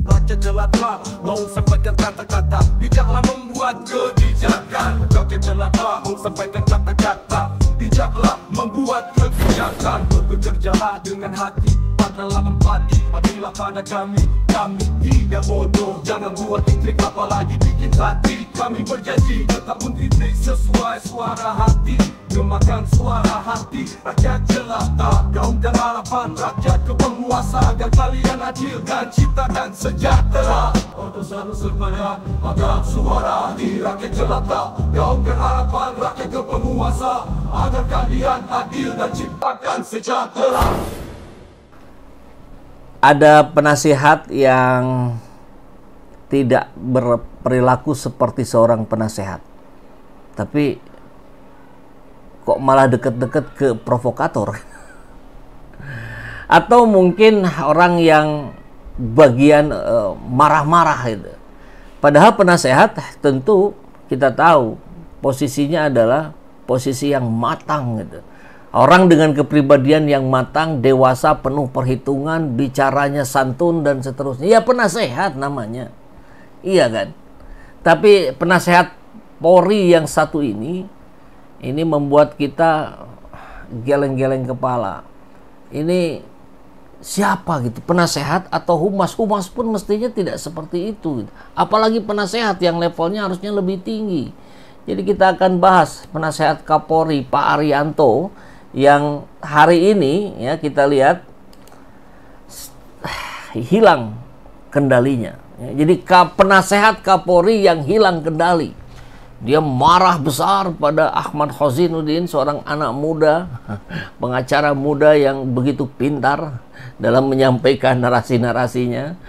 Rakyat jelata mau sampaikan kata-kata, bijaklah membuat kebijakan. Rakyat jelata mau sampaikan kata-kata, bijaklah membuat kebijakan. Bekerjalah dengan hati, padalah empati, padilah pada kami tidak bodoh. Jangan buat titrik apalagi bikin hati. Kami berjanji tetap mentitrik sesuai suara hati, gemakan suara hati. Rakyat jelata, kaum dan harapan rakyat ke penguasa, agar kalian adil dan ciptakan sejahtera. Untuk selalu sepada agar suara di rakyat jelata, kaum dan harapan rakyat ke penguasa, agar kalian adil dan ciptakan sejahtera. Ada penasihat yang tidak berperilaku seperti seorang penasehat, tapi kok malah deket-deket ke provokator. Atau mungkin orang yang bagian marah-marah itu. Padahal penasehat tentu kita tahu posisinya adalah posisi yang matang gitu. Orang dengan kepribadian yang matang, dewasa, penuh perhitungan, bicaranya santun dan seterusnya. Ya penasehat namanya. Iya kan? Tapi penasehat Polri yang satu ini membuat kita geleng-geleng kepala. Ini siapa gitu? Penasehat atau humas? Humas pun mestinya tidak seperti itu. Apalagi penasehat yang levelnya harusnya lebih tinggi. Jadi kita akan bahas penasehat Kapolri Pak Arianto yang hari ini ya kita lihat hilang kendalinya. Jadi penasehat Kapolri yang hilang kendali. Dia marah besar pada Ahmad Hozinuddin, seorang anak muda, pengacara muda yang begitu pintar dalam menyampaikan narasi-narasinya.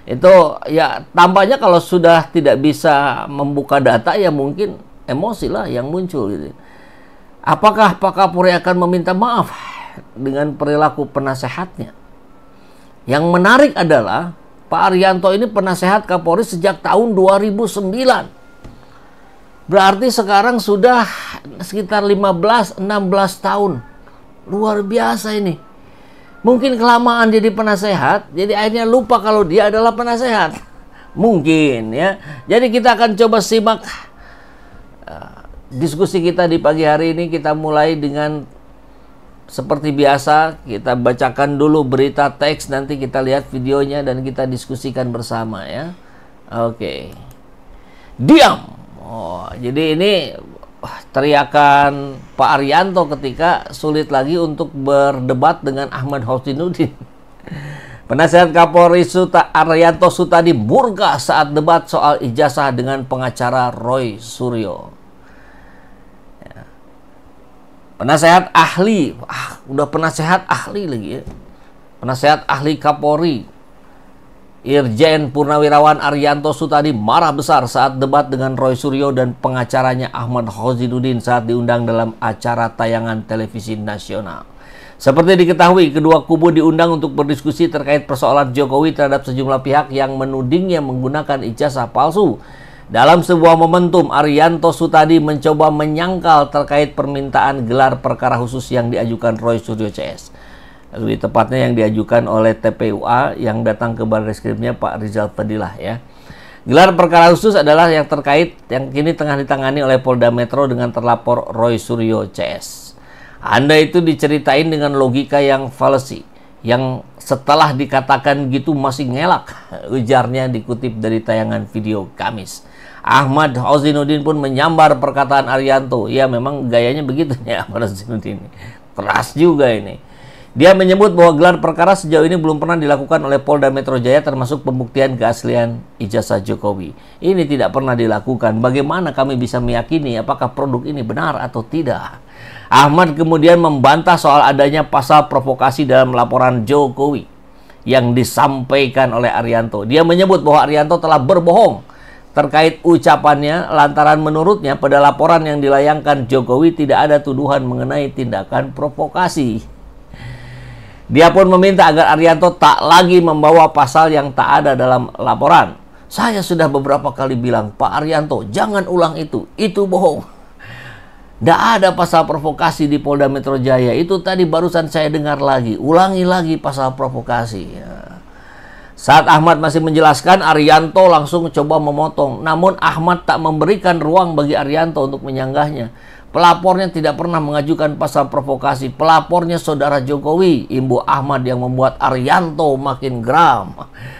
Itu ya tampaknya kalau sudah tidak bisa membuka data ya mungkin emosi lah yang muncul gitu. Apakah Pak Kapolri akan meminta maaf dengan perilaku penasehatnya? Yang menarik adalah Pak Arianto ini penasehat Kapolri sejak tahun 2009. Berarti sekarang sudah sekitar 15-16 tahun. Luar biasa ini. Mungkin kelamaan jadi penasehat, jadi akhirnya lupa kalau dia adalah penasehat. Mungkin ya. Jadi kita akan coba simak diskusi kita di pagi hari ini. Kita mulai dengan seperti biasa, kita bacakan dulu berita teks, nanti kita lihat videonya dan kita diskusikan bersama ya. Oke. Diam. Oh, jadi ini teriakan Pak Arianto ketika sulit lagi untuk berdebat dengan Ahmad Hozinuddin. Penasehat Kapolri Arianto Sutadi murka saat debat soal ijazah dengan pengacara Roy Suryo. Penasehat ahli, udah penasehat ahli lagi ya. Penasehat ahli Kapolri Irjen Purnawirawan Arianto Sutadi marah besar saat debat dengan Roy Suryo dan pengacaranya Ahmad Hozinuddin saat diundang dalam acara tayangan televisi nasional. Seperti diketahui, kedua kubu diundang untuk berdiskusi terkait persoalan Jokowi terhadap sejumlah pihak yang menudingnya menggunakan ijazah palsu. Dalam sebuah momentum, Arianto Sutadi mencoba menyangkal terkait permintaan gelar perkara khusus yang diajukan Roy Suryo CS. Lebih tepatnya yang diajukan oleh TPUA yang datang ke Barreskrimnya Pak Rizal Fadilah ya. Gelar perkara khusus adalah yang terkait yang kini tengah ditangani oleh Polda Metro dengan terlapor Roy Suryo CS. Anda itu diceritain dengan logika yang fallacy, yang setelah dikatakan gitu masih ngelak, ujarnya dikutip dari tayangan video Kamis. Ahmad Hozinuddin pun menyambar perkataan Arianto. Ya memang gayanya begitu ya Ahmad Hozinuddin. Keras juga ini. Dia menyebut bahwa gelar perkara sejauh ini belum pernah dilakukan oleh Polda Metro Jaya termasuk pembuktian keaslian ijazah Jokowi. Ini tidak pernah dilakukan. Bagaimana kami bisa meyakini apakah produk ini benar atau tidak? Ahmad kemudian membantah soal adanya pasal provokasi dalam laporan Jokowi yang disampaikan oleh Arianto. Dia menyebut bahwa Arianto telah berbohong terkait ucapannya lantaran menurutnya pada laporan yang dilayangkan Jokowi tidak ada tuduhan mengenai tindakan provokasi. Dia pun meminta agar Arianto tak lagi membawa pasal yang tak ada dalam laporan. Saya sudah beberapa kali bilang, Pak Arianto, jangan ulang itu bohong. Nggak ada pasal provokasi di Polda Metro Jaya. Itu tadi barusan saya dengar lagi. Ulangi lagi pasal provokasi. Ya. Saat Ahmad masih menjelaskan, Arianto langsung coba memotong. Namun Ahmad tak memberikan ruang bagi Arianto untuk menyanggahnya. Pelapornya tidak pernah mengajukan pasal provokasi. Pelapornya saudara Jokowi, imbu Ahmad, yang membuat Arianto makin geram.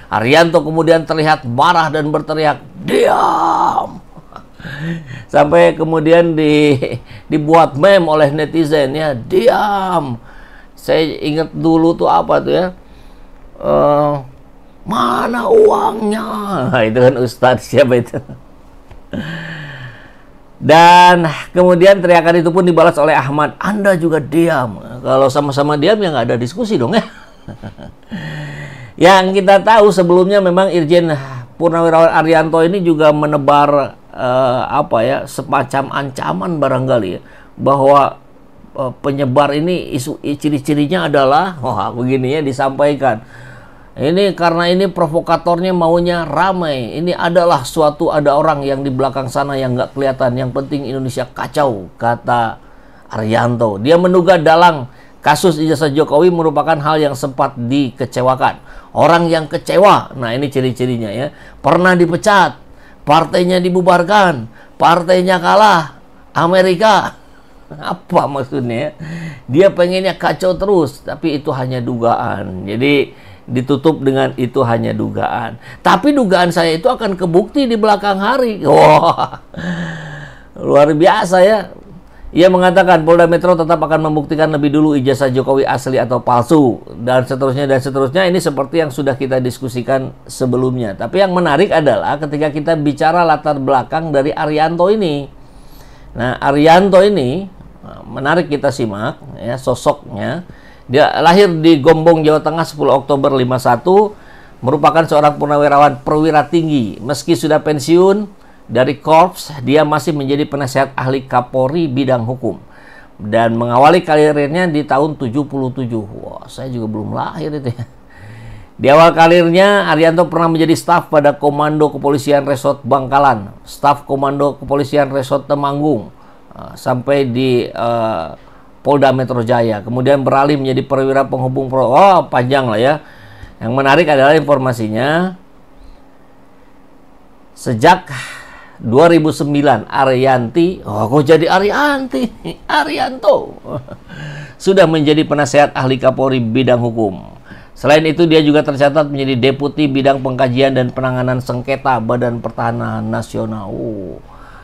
Arianto kemudian terlihat marah dan berteriak, "Diam!" Sampai kemudian dibuat meme oleh netizen, ya, "Diam." Saya ingat dulu tuh apa tuh ya, "Mana uangnya?" Nah, itu kan Ustadz siapa itu. Dan kemudian teriakan itu pun dibalas oleh Ahmad, "Anda juga diam." Kalau sama-sama diam ya nggak ada diskusi dong ya. Yang kita tahu sebelumnya memang Irjen Purnawirawan Arianto ini juga menebar semacam ancaman barangkali ya, bahwa penyebar ini isu ciri-cirinya adalah begini ya, disampaikan. Ini karena ini provokatornya maunya ramai. Ini adalah ada orang yang di belakang sana yang nggak kelihatan. Yang penting Indonesia kacau, kata Arianto. Dia menduga dalang kasus ijazah Jokowi merupakan hal yang sempat dikecewakan. Orang yang kecewa, nah ini ciri-cirinya ya, pernah dipecat, partainya dibubarkan, partainya kalah, Amerika. Apa maksudnya? Dia pengennya kacau terus, tapi itu hanya dugaan. Jadi ditutup dengan itu hanya dugaan. Tapi dugaan saya itu akan kebukti di belakang hari. Wah, luar biasa ya. Ia mengatakan Polda Metro tetap akan membuktikan lebih dulu ijazah Jokowi asli atau palsu, dan seterusnya dan seterusnya. Ini seperti yang sudah kita diskusikan sebelumnya. Tapi yang menarik adalah ketika kita bicara latar belakang dari Arianto ini. Nah, Arianto ini menarik kita simak ya sosoknya. Dia lahir di Gombong, Jawa Tengah 10 Oktober 51, merupakan seorang purnawirawan perwira tinggi. Meski sudah pensiun dari Korps, dia masih menjadi penasehat ahli Kapolri bidang hukum dan mengawali karirnya di tahun 77. Wah, saya juga belum lahir itu ya. Di awal karirnya, Arianto pernah menjadi staf pada Komando Kepolisian Resort Bangkalan, staf Komando Kepolisian Resort Temanggung, sampai di Polda Metro Jaya. Kemudian beralih menjadi perwira penghubung. Panjang lah ya. Yang menarik adalah informasinya, sejak 2009 Arianti, kok jadi Arianti? Arianto sudah menjadi penasehat ahli Kapolri bidang hukum. Selain itu, dia juga tercatat menjadi Deputi Bidang Pengkajian dan Penanganan Sengketa Badan Pertahanan Nasional.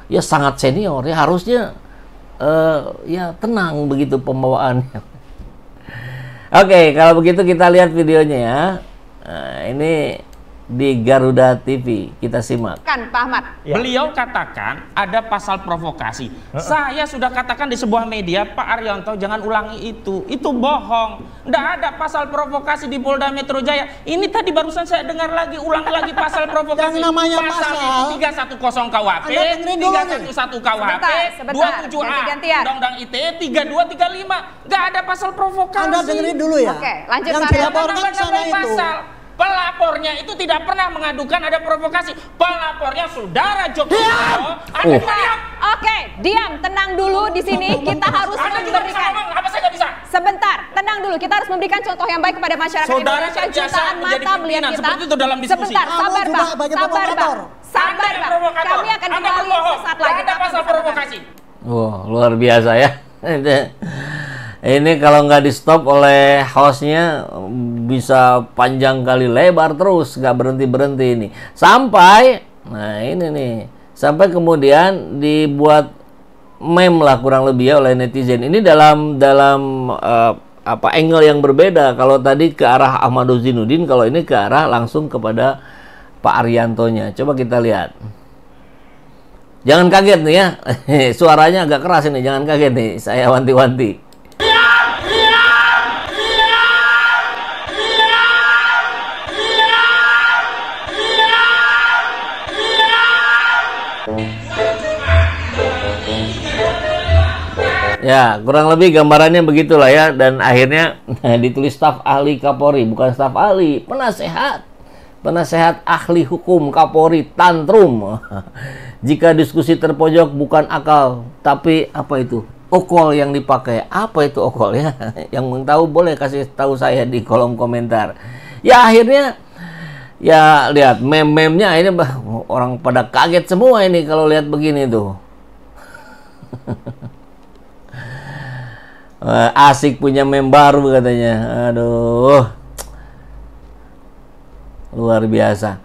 Ya sangat senior ya, harusnya ya tenang begitu pembawaannya. Oke, kalau begitu kita lihat videonya ya. Nah, ini di Garuda TV, kita simak. Kan Pak Ahmad, beliau katakan ada pasal provokasi. Saya sudah katakan di sebuah media, Pak Arianto jangan ulangi itu bohong. Nggak ada pasal provokasi di Polda Metro Jaya. Ini tadi barusan saya dengar lagi, ulang lagi pasal provokasi. Yang namanya pasal 310 KUHP, 311 KUHP, 27A Undang-Undang ITE, 3235. Nggak ada pasal provokasi. Anda dengerin dulu ya. Oke, lanjut yang Pak. dilaporkan sana itu. Pelapornya itu tidak pernah mengadukan ada provokasi. Pelapornya saudara Jokowi. Oke, diam, tenang dulu di sini. Kita harus memberikan. Apa saya nggak bisa? Sebentar, tenang dulu. Kita harus memberikan contoh yang baik kepada masyarakat Indonesia. Jutaan mata melihat kita. Seperti itu dalam diskusi. Sebentar, sabar Bang. Sabar Bang. Sabar Bang. Kami akan kembali sesaat lagi. Ada pasal provokasi. Wah, luar biasa ya. Ini kalau nggak di stop oleh hostnya bisa panjang kali lebar terus, nggak berhenti-berhenti ini. Sampai, nah ini nih, sampai kemudian dibuat meme lah kurang lebih ya oleh netizen. Ini dalam angle yang berbeda. Kalau tadi ke arah Ahmad Zainuddin, kalau ini ke arah langsung kepada Pak Ariantonya. Coba kita lihat. Jangan kaget nih ya, suaranya agak keras ini, jangan kaget nih, saya wanti-wanti. Ya, kurang lebih gambarannya begitulah ya. Dan akhirnya ditulis staf ahli Kapolri, bukan staf ahli, penasehat. Penasehat ahli hukum Kapolri tantrum. Jika diskusi terpojok bukan akal, tapi apa itu? Okol yang dipakai. Apa itu okol ya? Yang mau tahu boleh kasih tahu saya di kolom komentar. Ya akhirnya ya lihat meme-memnya ini orang pada kaget semua ini kalau lihat begini tuh. Asik punya meme baru katanya. Aduh. Luar biasa.